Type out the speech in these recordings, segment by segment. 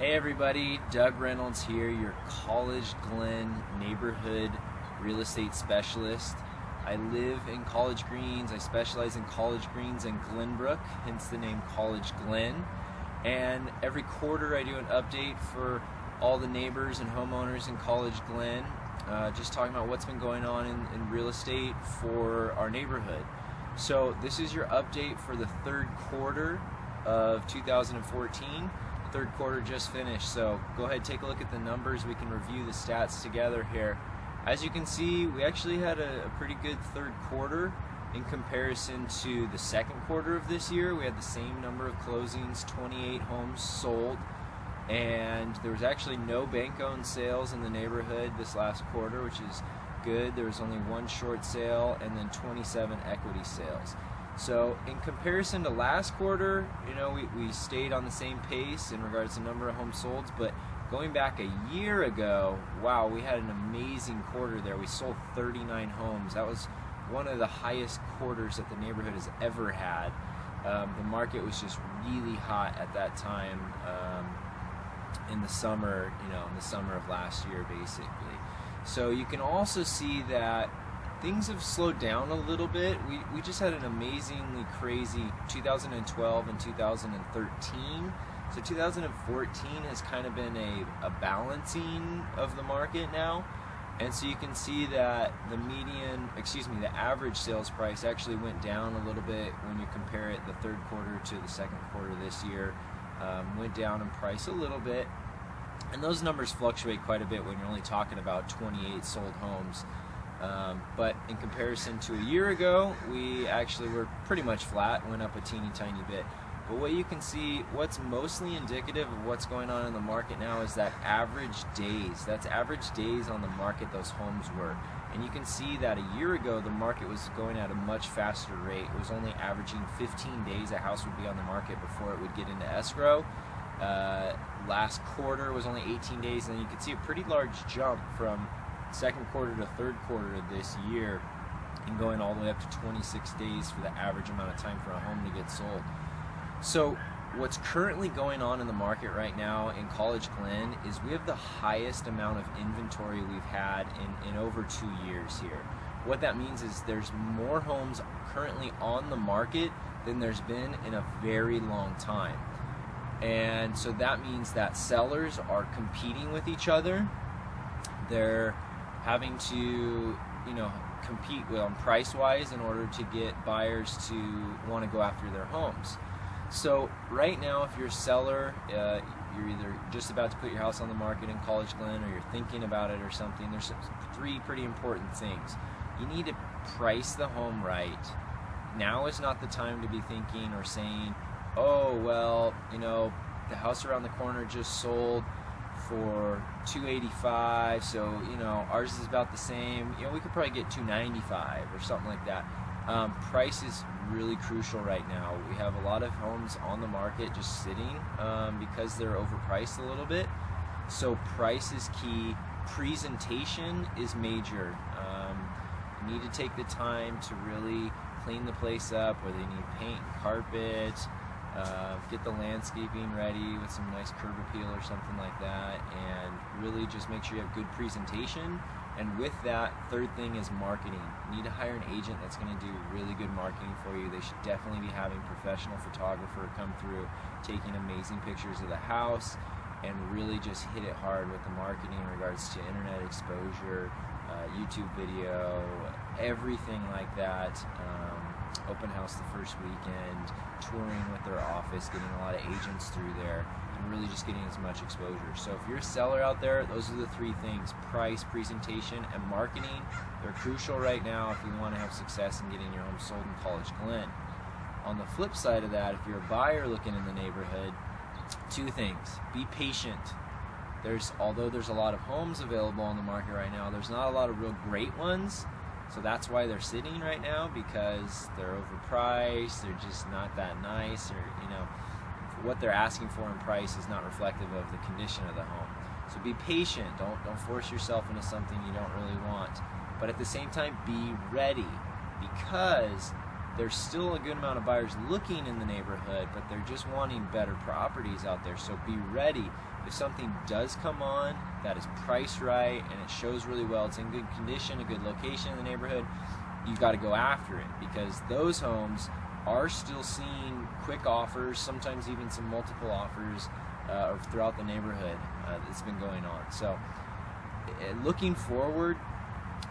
Hey everybody, Doug Reynolds here, your College Glen neighborhood real estate specialist. I live in College Greens. I specialize in College Greens and Glenbrook, hence the name College Glen. And every quarter I do an update for all the neighbors and homeowners in College Glen, just talking about what's been going on in real estate for our neighborhood. So this is your update for the third quarter of 2014. Third quarter just finished, so go ahead, take a look at the numbers. We can review the stats together here. As you can see, we actually had a pretty good third quarter in comparison to the second quarter of this year. We had the same number of closings, 28 homes sold, and there was actually no bank-owned sales in the neighborhood this last quarter, which is good. There was only one short sale and then 27 equity sales. So in comparison to last quarter, we stayed on the same pace in regards to number of homes sold, but going back a year ago, wow, we had an amazing quarter there. We sold 39 homes. That was one of the highest quarters that the neighborhood has ever had. The market was just really hot at that time in the summer, in the summer of last year, basically. So you can also see that things have slowed down a little bit. We just had an amazingly crazy 2012 and 2013. So 2014 has kind of been a balancing of the market now. And so you can see that the average sales price actually went down a little bit when you compare it the third quarter to the second quarter this year. Went down in price a little bit. And those numbers fluctuate quite a bit when you're only talking about 28 sold homes. But in comparison to a year ago, we actually were pretty much flat, went up a teeny tiny bit. But what you can see, what's mostly indicative of what's going on in the market now is that average days. That's average days on the market those homes were. And you can see that a year ago, the market was going at a much faster rate. It was only averaging 15 days a house would be on the market before it would get into escrow. Last quarter was only 18 days, and you can see a pretty large jump from second quarter to third quarter of this year, and going all the way up to 26 days for the average amount of time for a home to get sold. So what's currently going on in the market right now in College Glen is we have the highest amount of inventory we've had in over 2 years here. What that means is there's more homes currently on the market than there's been in a very long time. And so that means that sellers are competing with each other. They're having to, compete on price-wise in order to get buyers to want to go after their homes. So right now, if you're a seller, you're either just about to put your house on the market in College Glen, or you're thinking about it or something, there's three pretty important things. You need to price the home right. Now is not the time to be thinking or saying, oh, well, the house around the corner just sold for $285, so ours is about the same. We could probably get $295 or something like that. Price is really crucial right now. We have a lot of homes on the market just sitting because they're overpriced a little bit. So price is key. Presentation is major. You need to take the time to really clean the place up, whether you need paint and carpet. Get the landscaping ready with some nice curb appeal or something like that, and really just make sure you have good presentation. And with that, third thing is marketing. You need to hire an agent that's going to do really good marketing for you. They should definitely be having a professional photographer come through, taking amazing pictures of the house, and really just hit it hard with the marketing in regards to internet exposure, YouTube video, everything like that. Open house the first weekend, touring with their office, getting a lot of agents through there, and really just getting as much exposure. So if you're a seller out there, those are the three things: price, presentation, and marketing. They're crucial right now if you want to have success in getting your home sold in College Glen. On the flip side of that, if you're a buyer looking in the neighborhood, two things: be patient. Although there's a lot of homes available on the market right now, there's not a lot of real great ones. So that's why they're sitting right now, because they're overpriced, they're just not that nice, or what they're asking for in price is not reflective of the condition of the home. So be patient. Don't force yourself into something you don't really want. But at the same time, be ready, because there's still a good amount of buyers looking in the neighborhood, but they're just wanting better properties out there. So be ready. If something does come on that is priced right and it shows really well, it's in good condition, a good location in the neighborhood, you got to go after it, because those homes are still seeing quick offers, sometimes even some multiple offers throughout the neighborhood that's been going on. So looking forward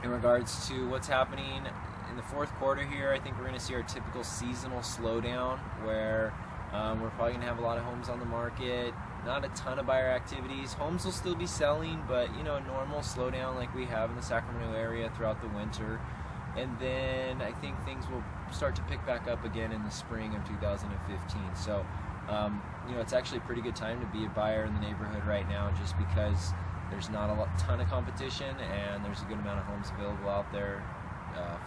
in regards to what's happening in the fourth quarter here, I think we're going to see our typical seasonal slowdown where we're probably going to have a lot of homes on the market, not a ton of buyer activities. Homes will still be selling, but a normal slowdown like we have in the Sacramento area throughout the winter. And then I think things will start to pick back up again in the spring of 2015. So, it's actually a pretty good time to be a buyer in the neighborhood right now, just because there's not a ton of competition and there's a good amount of homes available out there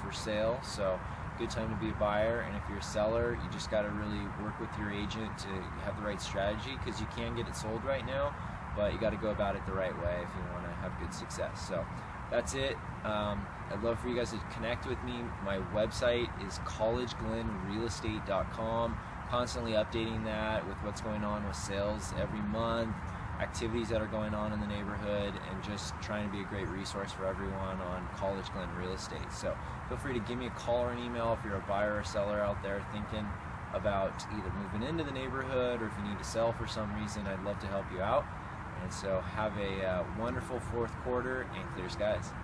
for sale. So good time to be a buyer. And if you're a seller, you just got to really work with your agent to have the right strategy, because you can get it sold right now, but you got to go about it the right way if you want to have good success. So that's it. I'd love for you guys to connect with me. My website is collegeglenrealestate.com. Constantly updating that with what's going on with sales every month, activities that are going on in the neighborhood, and just trying to be a great resource for everyone on College Glen Real Estate. So feel free to give me a call or an email if you're a buyer or seller out there thinking about either moving into the neighborhood, or if you need to sell for some reason. I'd love to help you out. And so have a wonderful fourth quarter, and clear skies.